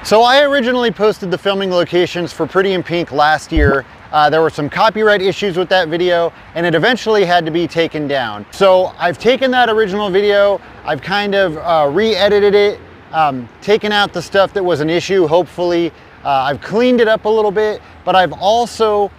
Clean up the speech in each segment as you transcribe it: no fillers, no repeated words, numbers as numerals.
So I originally posted the filming locations for Pretty in Pink last year. There were some copyright issues with that video, and it eventually had to be taken down. So I've taken that original video, I've kind of re-edited it, taken out the stuff that was an issue, hopefully. I've cleaned it up a little bit, but I've also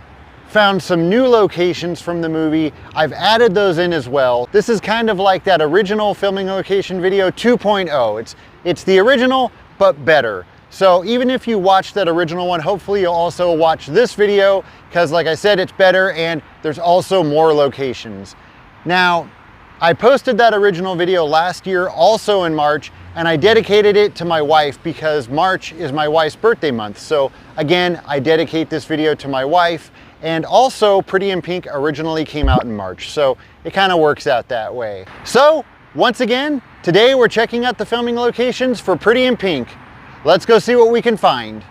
found some new locations from the movie. I've added those in as well. This is kind of like that original filming location video 2.0. It's the original, but better. So even if you watch that original one, hopefully you'll also watch this video, because like I said, it's better and there's also more locations. Now, I posted that original video last year, also in March, and I dedicated it to my wife because March is my wife's birthday month. So again, I dedicate this video to my wife. And also, Pretty in Pink originally came out in March, so it kind of works out that way. So, once again, today we're checking out the filming locations for Pretty in Pink. Let's go see what we can find.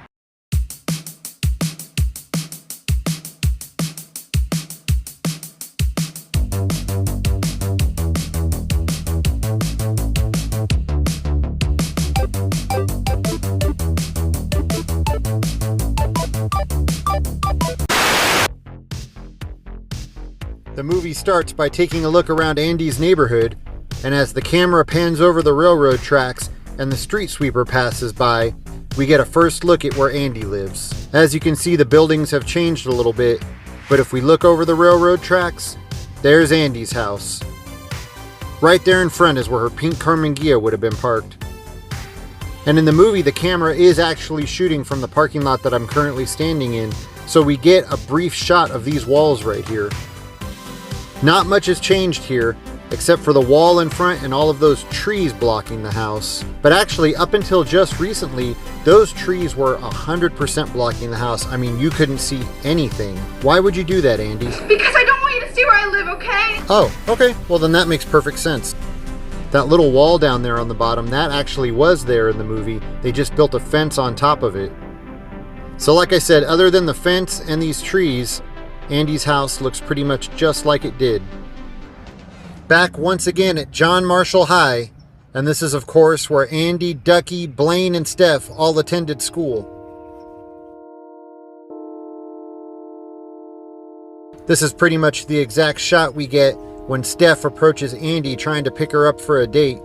The movie starts by taking a look around Andie's neighborhood, and as the camera pans over the railroad tracks and the street sweeper passes by, we get a first look at where Andie lives. As you can see, the buildings have changed a little bit, but if we look over the railroad tracks, there's Andie's house. Right there in front is where her pink Karmann Ghia would have been parked. And in the movie, the camera is actually shooting from the parking lot that I'm currently standing in, so we get a brief shot of these walls right here. Not much has changed here, except for the wall in front and all of those trees blocking the house. But actually, up until just recently, those trees were 100% blocking the house. I mean, you couldn't see anything. Why would you do that, Andie? Because I don't want you to see where I live, okay? Oh, okay. Well, then that makes perfect sense. That little wall down there on the bottom, that actually was there in the movie. They just built a fence on top of it. So like I said, other than the fence and these trees, Andie's house looks pretty much just like it did. Back once again at John Marshall High, and this is of course where Andie, Duckie, Blane, and Steff all attended school. This is pretty much the exact shot we get when Steff approaches Andie trying to pick her up for a date.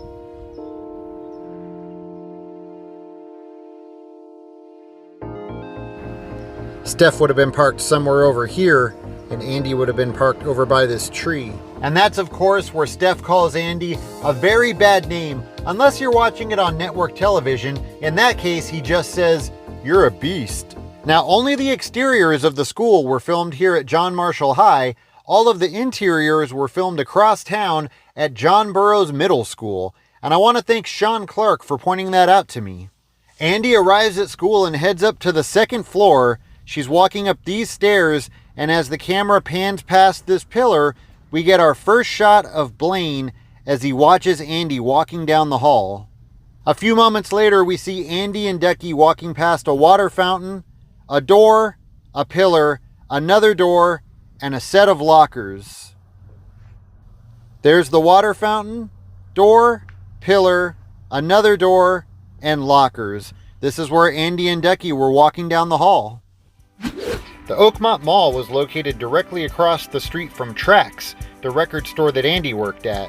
Steff would have been parked somewhere over here, and Andie would have been parked over by this tree. And that's of course where Steff calls Andie a very bad name, unless you're watching it on network television. In that case, he just says, "You're a beast." Now, only the exteriors of the school were filmed here at John Marshall High. All of the interiors were filmed across town at John Burroughs Middle School. And I want to thank Sean Clark for pointing that out to me. Andie arrives at school and heads up to the second floor. She's walking up these stairs, and as the camera pans past this pillar, we get our first shot of Blane as he watches Andie walking down the hall. A few moments later, we see Andie and Duckie walking past a water fountain, a door, a pillar, another door, and a set of lockers. There's the water fountain, door, pillar, another door, and lockers. This is where Andie and Duckie were walking down the hall. The Oakmont Mall was located directly across the street from Trax, the record store that Andie worked at.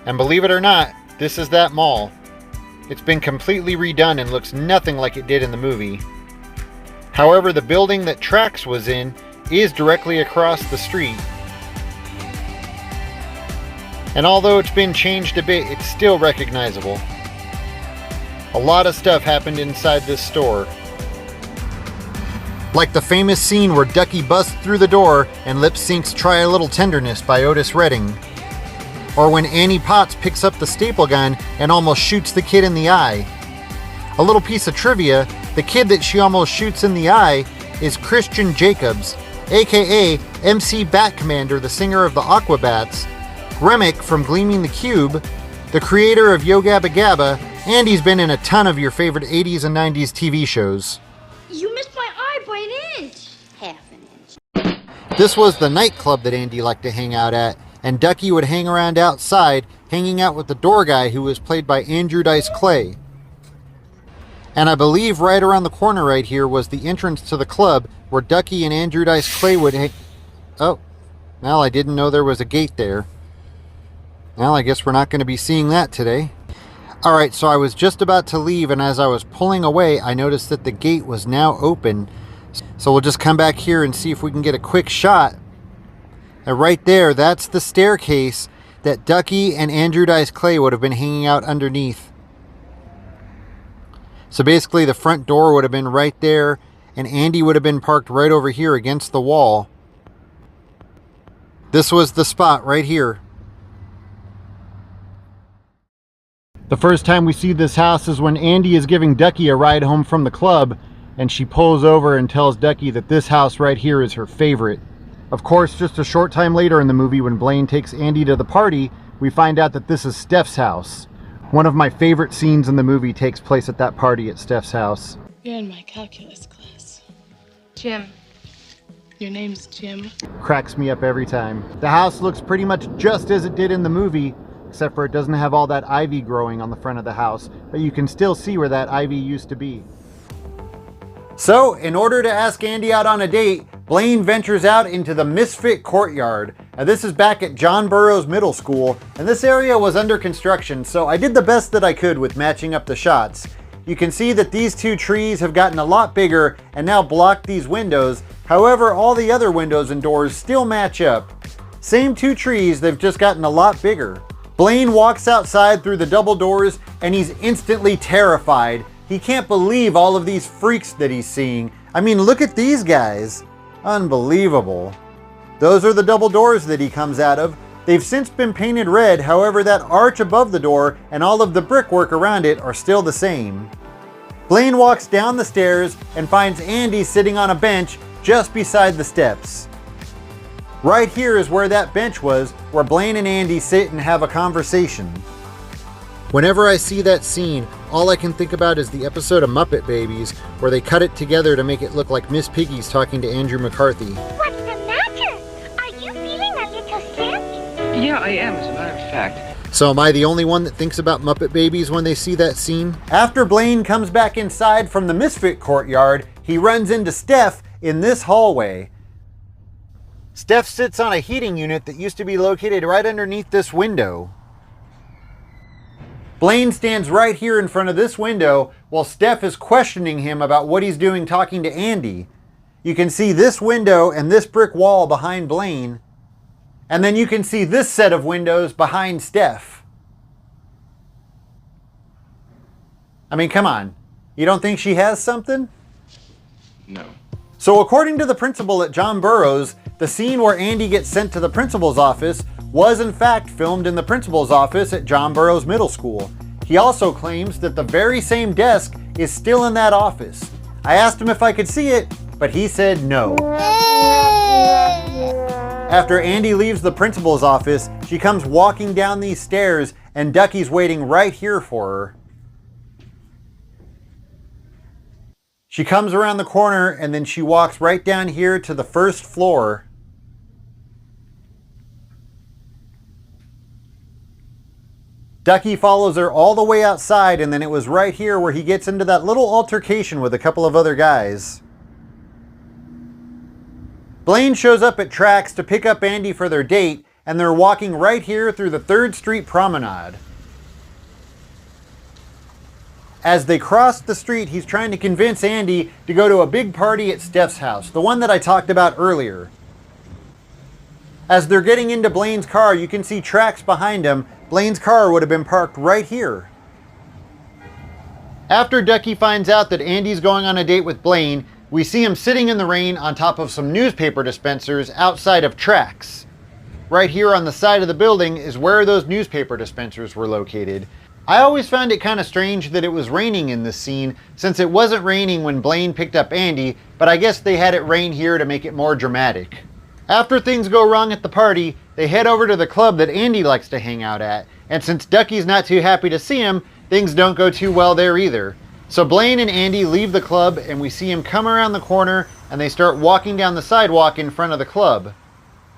And believe it or not, this is that mall. It's been completely redone and looks nothing like it did in the movie. However, the building that Trax was in is directly across the street. And although it's been changed a bit, it's still recognizable. A lot of stuff happened inside this store. Like the famous scene where Duckie busts through the door and lip syncs "Try a Little Tenderness" by Otis Redding. Or when Annie Potts picks up the staple gun and almost shoots the kid in the eye. A little piece of trivia, the kid that she almost shoots in the eye is Christian Jacobs, aka MC Bat Commander, the singer of the Aquabats, Remick from Gleaming the Cube, the creator of Yo Gabba Gabba, and he's been in a ton of your favorite 80s and 90s TV shows. You missed my eye by an inch. Half an inch. This was the nightclub that Andie liked to hang out at, and Duckie would hang around outside, hanging out with the door guy who was played by Andrew Dice Clay. And I believe right around the corner right here was the entrance to the club where Duckie and Andie Clay would Oh, well, I didn't know there was a gate there. Well, I guess we're not going to be seeing that today. Alright, so I was just about to leave, and as I was pulling away, I noticed that the gate was now open. So we'll just come back here and see if we can get a quick shot. And right there, that's the staircase that Duckie and Andie Clay would have been hanging out underneath. So basically the front door would have been right there, and Andie would have been parked right over here against the wall. This was the spot right here. The first time we see this house is when Andie is giving Duckie a ride home from the club, and she pulls over and tells Duckie that this house right here is her favorite. Of course, just a short time later in the movie, when Blane takes Andie to the party, we find out that this is Steff's house. One of my favorite scenes in the movie takes place at that party at Steff's house. You're in my calculus class. Jim. Your name's Jim. Cracks me up every time. The house looks pretty much just as it did in the movie, except for it doesn't have all that ivy growing on the front of the house, but you can still see where that ivy used to be. So, in order to ask Andie out on a date, Blane ventures out into the Misfit Courtyard. Now, this is back at John Burroughs Middle School, and this area was under construction, so I did the best that I could with matching up the shots. You can see that these two trees have gotten a lot bigger and now block these windows. However, all the other windows and doors still match up. Same two trees, they've just gotten a lot bigger. Blane walks outside through the double doors and he's instantly terrified. He can't believe all of these freaks that he's seeing. I mean, look at these guys. Unbelievable. Those are the double doors that he comes out of. They've since been painted red, however that arch above the door and all of the brickwork around it are still the same. Blane walks down the stairs and finds Andie sitting on a bench just beside the steps. Right here is where that bench was, where Blane and Andie sit and have a conversation. Whenever I see that scene, all I can think about is the episode of Muppet Babies, where they cut it together to make it look like Miss Piggy's talking to Andrew McCarthy. What's the matter? Are you feeling a little sick? Yeah, I am, as a matter of fact. So am I the only one that thinks about Muppet Babies when they see that scene? After Blane comes back inside from the Misfit Courtyard, he runs into Steff in this hallway. Steff sits on a heating unit that used to be located right underneath this window. Blane stands right here in front of this window while Steff is questioning him about what he's doing talking to Andie. You can see this window and this brick wall behind Blane. And then you can see this set of windows behind Steff. I mean, come on. You don't think she has something? No. So according to the principal at John Burroughs, the scene where Andie gets sent to the principal's office was in fact filmed in the principal's office at John Burroughs Middle School. He also claims that the very same desk is still in that office. I asked him if I could see it, but he said no. After Andie leaves the principal's office, she comes walking down these stairs and Duckie's waiting right here for her. She comes around the corner and then she walks right down here to the first floor. Duckie follows her all the way outside, and then it was right here where he gets into that little altercation with a couple of other guys. Blane shows up at Tracks to pick up Andie for their date, and they're walking right here through the 3rd Street Promenade. As they cross the street, he's trying to convince Andie to go to a big party at Steff's house, the one that I talked about earlier. As they're getting into Blane's car, you can see Tracks behind him. Blane's car would have been parked right here. After Duckie finds out that Andie's going on a date with Blane, we see him sitting in the rain on top of some newspaper dispensers outside of Tracks. Right here on the side of the building is where those newspaper dispensers were located. I always found it kind of strange that it was raining in this scene, since it wasn't raining when Blane picked up Andie, but I guess they had it rain here to make it more dramatic. After things go wrong at the party, they head over to the club that Andie likes to hang out at, and since Duckie's not too happy to see him, things don't go too well there either. So Blane and Andie leave the club and we see him come around the corner and they start walking down the sidewalk in front of the club.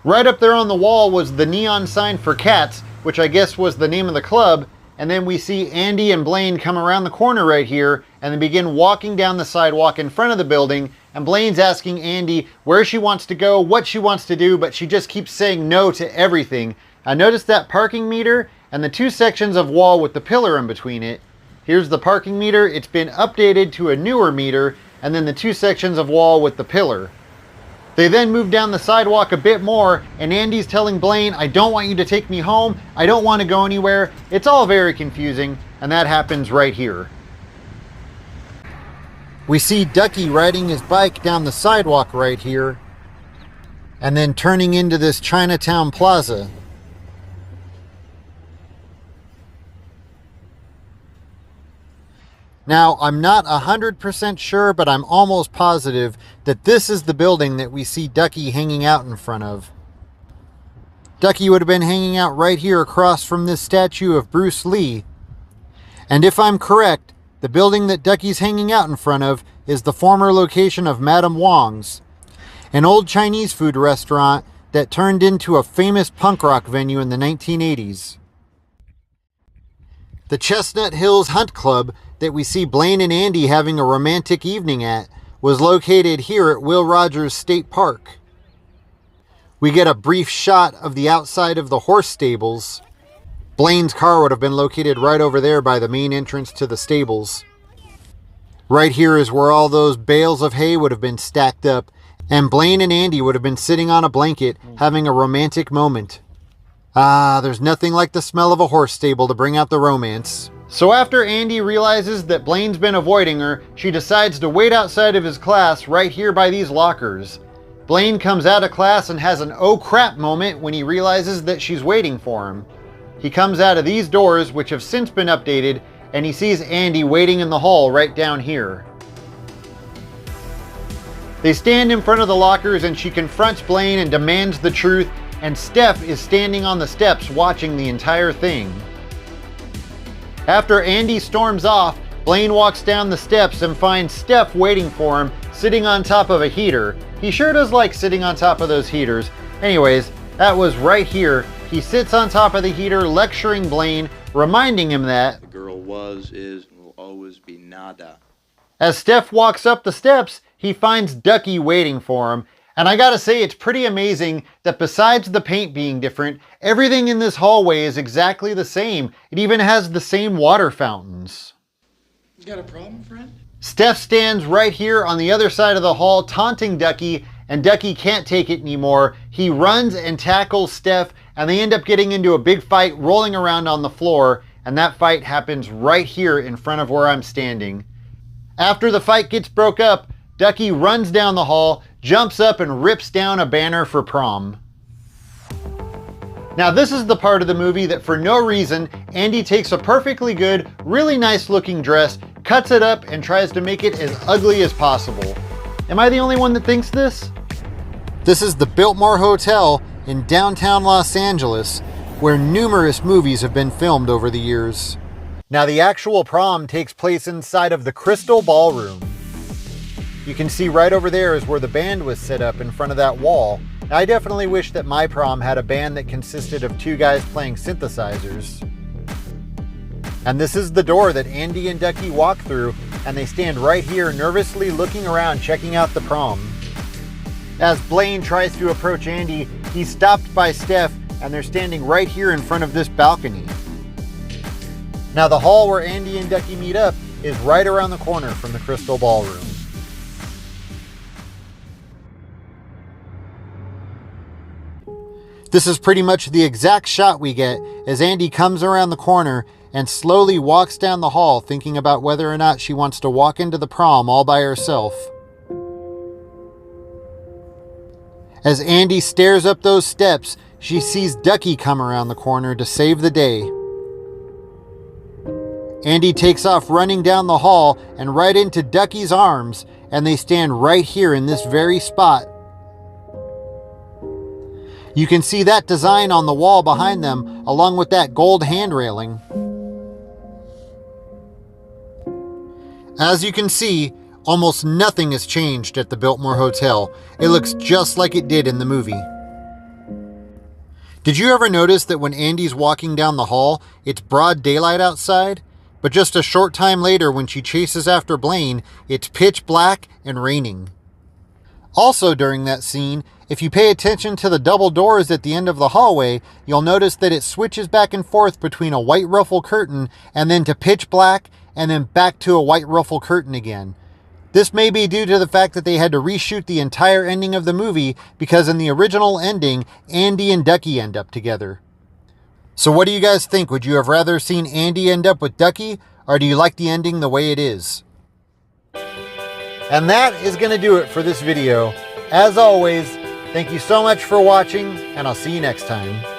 Right up there on the wall was the neon sign for Cats, which I guess was the name of the club, and then we see Andie and Blane come around the corner right here, and they begin walking down the sidewalk in front of the building, and Blane's asking Andie where she wants to go, what she wants to do, but she just keeps saying no to everything. I noticed that parking meter and the 2 sections of wall with the pillar in between it. Here's the parking meter. It's been updated to a newer meter, and then the 2 sections of wall with the pillar. They then move down the sidewalk a bit more, and Andie's telling Blane, I don't want you to take me home. I don't want to go anywhere. It's all very confusing, and that happens right here. We see Ducky riding his bike down the sidewalk right here, and then turning into this Chinatown plaza. Now, I'm not 100% sure, but I'm almost positive that this is the building that we see Ducky hanging out in front of. Ducky would have been hanging out right here across from this statue of Bruce Lee. And if I'm correct, the building that Ducky's hanging out in front of is the former location of Madame Wong's, an old Chinese food restaurant that turned into a famous punk rock venue in the 1980s. The Chestnut Hills Hunt Club that we see Blane and Andie having a romantic evening at was located here at Will Rogers State Park. We get a brief shot of the outside of the horse stables. Blane's car would have been located right over there by the main entrance to the stables. Right here is where all those bales of hay would have been stacked up, and Blane and Andie would have been sitting on a blanket having a romantic moment. Ah, there's nothing like the smell of a horse stable to bring out the romance. So after Andie realizes that Blane's been avoiding her, she decides to wait outside of his class right here by these lockers. Blane comes out of class and has an oh crap moment when he realizes that she's waiting for him. He comes out of these doors, which have since been updated, and he sees Andie waiting in the hall right down here. They stand in front of the lockers and she confronts Blane and demands the truth, and Steff is standing on the steps watching the entire thing. After Andie storms off, Blane walks down the steps and finds Steff waiting for him, sitting on top of a heater. He sure does like sitting on top of those heaters. Anyways, that was right here. He sits on top of the heater lecturing Blane, reminding him that the girl was, is, and will always be nada. As Steff walks up the steps, he finds Ducky waiting for him. And I gotta say, it's pretty amazing that besides the paint being different, everything in this hallway is exactly the same. It even has the same water fountains. You got a problem, friend? Steff stands right here on the other side of the hall taunting Ducky, and Ducky can't take it anymore. He runs and tackles Steff, and they end up getting into a big fight rolling around on the floor, and that fight happens right here in front of where I'm standing. After the fight gets broke up, Ducky runs down the hall, jumps up and rips down a banner for prom. Now this is the part of the movie that for no reason, Andie takes a perfectly good, really nice looking dress, cuts it up and tries to make it as ugly as possible. Am I the only one that thinks this? This is the Biltmore Hotel in downtown Los Angeles, where numerous movies have been filmed over the years. Now the actual prom takes place inside of the Crystal Ballroom. You can see right over there is where the band was set up in front of that wall. Now, I definitely wish that my prom had a band that consisted of 2 guys playing synthesizers. And this is the door that Andie and Ducky walk through, and they stand right here nervously looking around checking out the prom. As Blane tries to approach Andie, he's stopped by Steff, and they're standing right here in front of this balcony. Now the hall where Andie and Ducky meet up is right around the corner from the Crystal Ballroom. This is pretty much the exact shot we get as Andie comes around the corner and slowly walks down the hall thinking about whether or not she wants to walk into the prom all by herself. As Andie stares up those steps, she sees Ducky come around the corner to save the day. Andie takes off running down the hall and right into Ducky's arms, and they stand right here in this very spot. You can see that design on the wall behind them, along with that gold hand railing. As you can see, almost nothing has changed at the Biltmore Hotel. It looks just like it did in the movie. Did you ever notice that when Andie's walking down the hall, it's broad daylight outside? But just a short time later, when she chases after Blane, it's pitch black and raining. Also during that scene, if you pay attention to the double doors at the end of the hallway, you'll notice that it switches back and forth between a white ruffle curtain and then to pitch black and then back to a white ruffle curtain again. This may be due to the fact that they had to reshoot the entire ending of the movie because in the original ending, Andie and Duckie end up together. So what do you guys think? Would you have rather seen Andie end up with Duckie, or do you like the ending the way it is? And that is going to do it for this video. As always, thank you so much for watching, and I'll see you next time.